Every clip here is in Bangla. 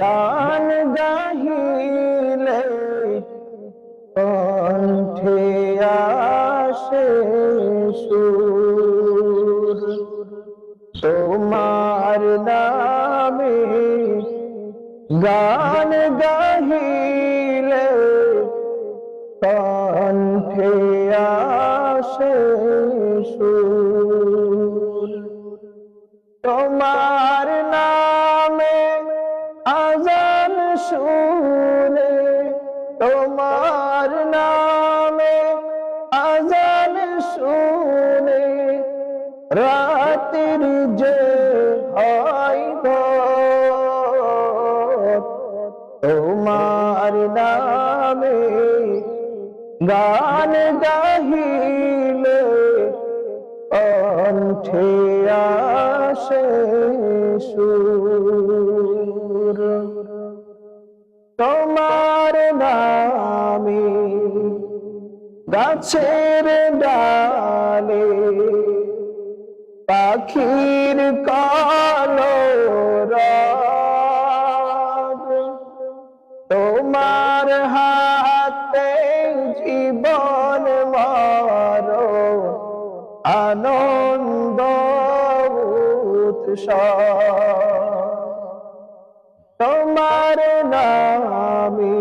গান গাহিলে কণ্ঠে আসে সুর, তোমার নামে গান গাহিলে কণ্ঠে আসে সুর, তোমার নামে আজান শুনে, তোমার নামে আজান শুনে রাতের যে হয় ভোর, তোমার নামে গান গাহিলে কণ্ঠে আসে সুর, তোমার নামে গাছের ডালে পাখির কলরব, তোমার হাতে জীবন মরণ আনন্দ উৎসব, তোমার নামে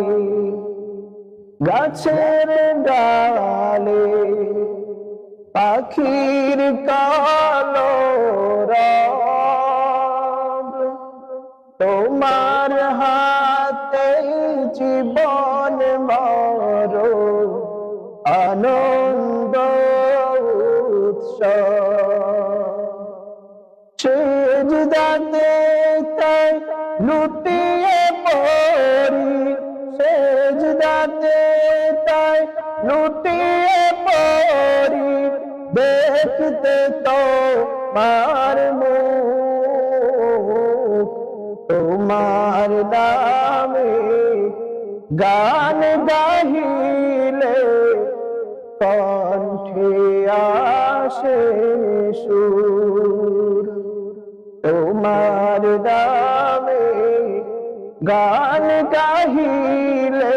গাছের ডালে পাখির কলরব, তোমার হাতে জীবন মরণ আনন্দ উৎসব, সেজদাতে তাই লুটিয়ে পড়ি, সেজদাতে তাই লুটিয়ে পড়ি, দেখতে তোমার মুখ, তোমার নামে গান গাহিলে কণ্ঠে আসে সুর, তোমার নামে গান গাহিলে